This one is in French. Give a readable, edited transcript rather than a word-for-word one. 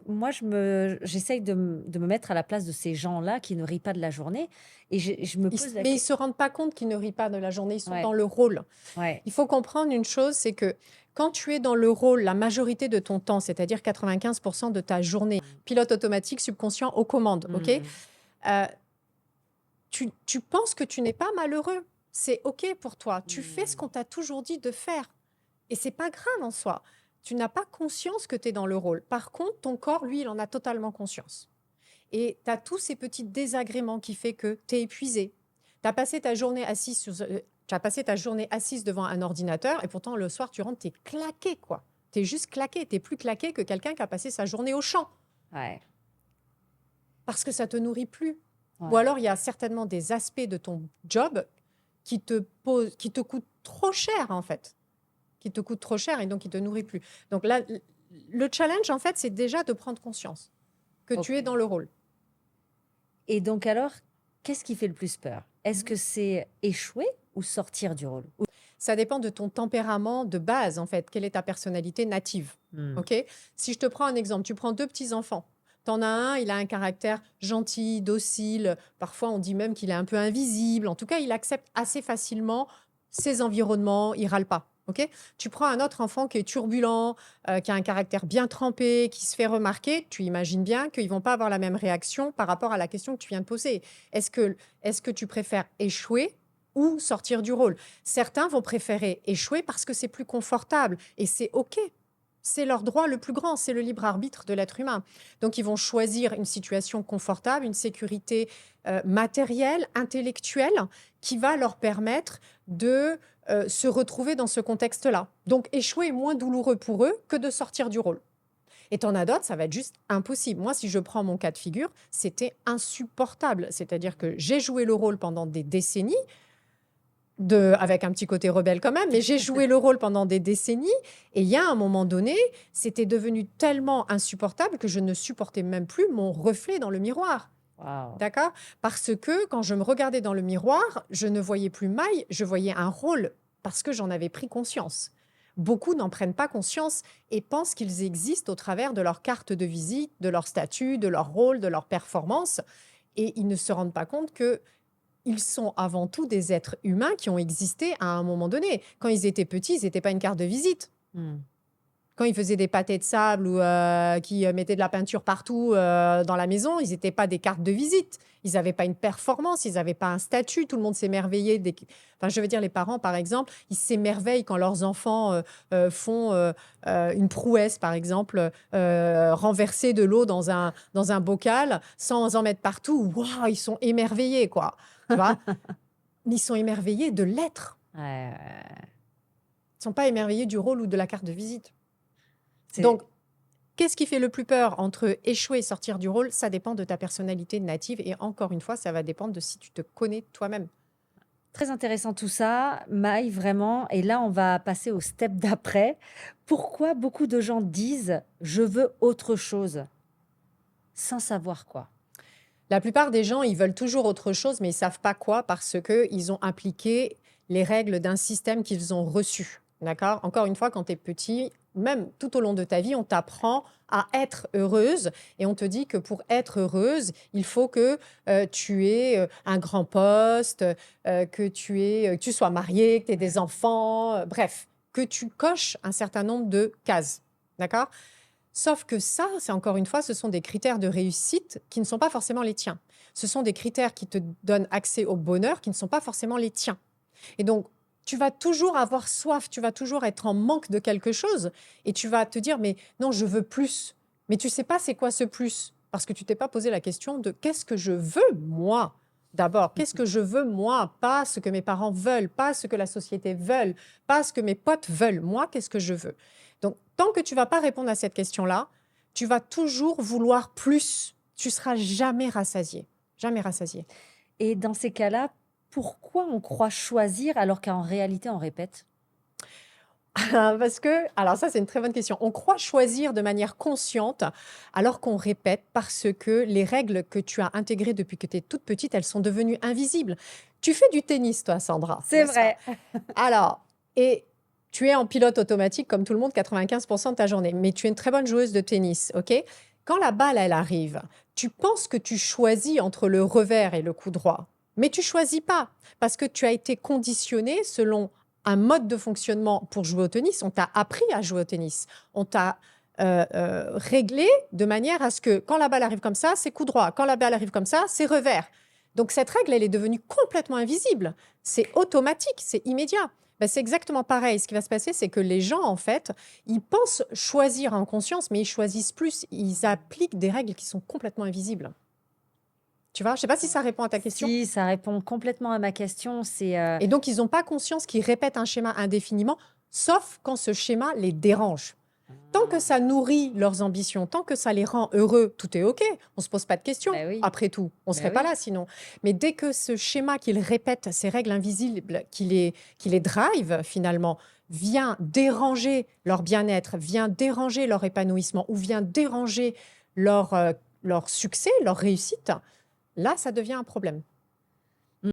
moi, j'essaye de me mettre à la place de ces gens-là qui ne rient pas de la journée et je me pose la Mais ils ne question. se rendent pas compte qu'ils ne rient pas de la journée, ils sont Ouais, dans le rôle. ouais. Il faut comprendre une chose, c'est que quand tu es dans le rôle la majorité de ton temps, c'est-à-dire 95% de ta journée, Mmh. pilote automatique, subconscient aux commandes, ok, Mmh. tu penses que tu n'es pas malheureux. C'est OK pour toi. Tu fais ce Mmh. qu'on t'a toujours dit de faire. Et c'est pas grave en soi. Tu n'as pas conscience que tu es dans le rôle. Par contre, ton corps, lui, il en a totalement conscience. Et tu as tous ces petits désagréments qui fait que tu es épuisé. Tu as passé ta journée assise tu as passé ta journée assise devant un ordinateur et pourtant le soir tu rentres, tu es claqué quoi. Tu es juste claqué, tu es plus claqué que quelqu'un qui a passé sa journée au champ Ouais, parce que ça te nourrit plus. Ou ouais. alors il y a certainement des aspects de ton job qui te coûtent trop cher en fait, qui te coûtent trop cher et donc qui te nourrit plus. Donc là, le challenge en fait, c'est déjà de prendre conscience que tu es dans OK. le rôle. Et donc alors, qu'est-ce qui fait le plus peur? Est-ce que c'est échouer ou sortir du rôle? Ça dépend de ton tempérament de base, en fait. Quelle est ta personnalité native? Mmh. OK? Si je te prends un exemple, tu prends deux petits-enfants. T'en as un, il a un caractère gentil, docile. Parfois, on dit même qu'il est un peu invisible. En tout cas, il accepte assez facilement ses environnements. Il râle pas. OK? Tu prends un autre enfant qui est turbulent, qui a un caractère bien trempé, qui se fait remarquer. Tu imagines bien qu'ils vont pas avoir la même réaction par rapport à la question que tu viens de poser. Est-ce que, est-ce que tu préfères échouer ou sortir du rôle? Certains vont préférer échouer parce que c'est plus confortable et c'est OK. C'est leur droit le plus grand, c'est le libre arbitre de l'être humain. Donc, ils vont choisir une situation confortable, une sécurité matérielle, intellectuelle, qui va leur permettre de se retrouver dans ce contexte-là. Donc, échouer est moins douloureux pour eux que de sortir du rôle. Et t'en as d'autres, ça va être juste impossible. Moi, si je prends mon cas de figure, c'était insupportable. C'est-à-dire que j'ai joué le rôle pendant des décennies, avec un petit côté rebelle quand même, mais j'ai joué le rôle pendant des décennies et il y a un moment donné, c'était devenu tellement insupportable que je ne supportais même plus mon reflet dans le miroir. Waouh! D'accord? Parce que quand je me regardais dans le miroir, je ne voyais plus Maï, je voyais un rôle parce que j'en avais pris conscience. Beaucoup n'en prennent pas conscience et pensent qu'ils existent au travers de leur carte de visite, de leur statut, de leur rôle, de leur performance. Et ils ne se rendent pas compte que ils sont avant tout des êtres humains qui ont existé à un moment donné. Quand ils étaient petits, ils n'étaient pas une carte de visite. Mmh. Quand ils faisaient des pâtés de sable ou qui mettaient de la peinture partout dans la maison, ils n'étaient pas des cartes de visite. Ils n'avaient pas une performance, ils n'avaient pas un statut. Tout le monde s'émerveillait. Enfin, je veux dire, les parents, par exemple, ils s'émerveillent quand leurs enfants font une prouesse, par exemple, renverser de l'eau dans un bocal sans en mettre partout. Waouh, ils sont émerveillés, quoi. Tu vois? Ils sont émerveillés de l'être. Ouais. Ils ne sont pas émerveillés du rôle ou de la carte de visite. C'est Donc, qu'est-ce qui fait le plus peur entre échouer et sortir du rôle? Ça dépend de ta personnalité native et encore une fois, ça va dépendre de si tu te connais toi-même. très intéressant tout ça, Maï, vraiment. Et là, on va passer au step d'après. Pourquoi beaucoup de gens disent: «Je veux autre chose», sans savoir quoi? La plupart des gens, ils veulent toujours autre chose, mais ils savent pas quoi parce qu'ils ont appliqué les règles d'un système qu'ils ont reçu. D'accord? Encore une fois, quand tu es petit, même tout au long de ta vie, on t'apprend à être heureuse et on te dit que pour être heureuse, il faut que tu aies un grand poste, que tu sois mariée, que tu aies des enfants, bref, que tu coches un certain nombre de cases. D'accord? Sauf que ça, c'est encore une fois, ce sont des critères de réussite qui ne sont pas forcément les tiens. Ce sont des critères qui te donnent accès au bonheur qui ne sont pas forcément les tiens. Et donc, tu vas toujours avoir soif, tu vas toujours être en manque de quelque chose et tu vas te dire, mais non, je veux plus. Mais tu sais pas c'est quoi ce plus parce que tu t'es pas posé la question de qu'est-ce que je veux moi d'abord, qu'est-ce que je veux moi, pas ce que mes parents veulent, pas ce que la société veut, pas ce que mes potes veulent, moi, qu'est-ce que je veux. Donc, tant que tu vas pas répondre à cette question-là, tu vas toujours vouloir plus. Tu seras jamais rassasié. Jamais rassasié. Et dans ces cas-là, pourquoi on croit choisir alors qu'en réalité on répète? Parce que, alors ça, c'est une très bonne question. On croit choisir de manière consciente alors qu'on répète parce que les règles que tu as intégrées depuis que tu es toute petite, elles sont devenues invisibles. Tu fais du tennis, toi, Sandra, C'est n'est-ce pas? vrai. Alors, et tu es en pilote automatique comme tout le monde 95% de ta journée, mais tu es une très bonne joueuse de tennis, ok? Quand la balle, elle arrive, tu penses que tu choisis entre le revers et le coup droit, mais tu choisis pas parce que tu as été conditionné selon un mode de fonctionnement pour jouer au tennis. On t'a appris à jouer au tennis. On t'a réglé de manière à ce que quand la balle arrive comme ça, c'est coup droit. Quand la balle arrive comme ça, c'est revers. Donc cette règle, elle est devenue complètement invisible. C'est automatique, c'est immédiat. Ben, c'est exactement pareil. Ce qui va se passer, c'est que les gens, en fait, ils pensent choisir en conscience, mais ils choisissent plus. Ils appliquent des règles qui sont complètement invisibles. Tu vois, je ne sais pas si ça répond à ta question. Si, ça répond complètement à ma question. C'est Et donc, ils n'ont pas conscience qu'ils répètent un schéma indéfiniment, sauf quand ce schéma les dérange. Tant que ça nourrit leurs ambitions, tant que ça les rend heureux, tout est OK. On ne se pose pas de questions. Ben oui, Après tout, on ne ben serait pas oui. là sinon. Mais dès que ce schéma qu'ils répètent, ces règles invisibles qui les drive finalement, vient déranger leur bien-être, vient déranger leur épanouissement ou vient déranger leur succès, leur réussite, là, ça devient un problème.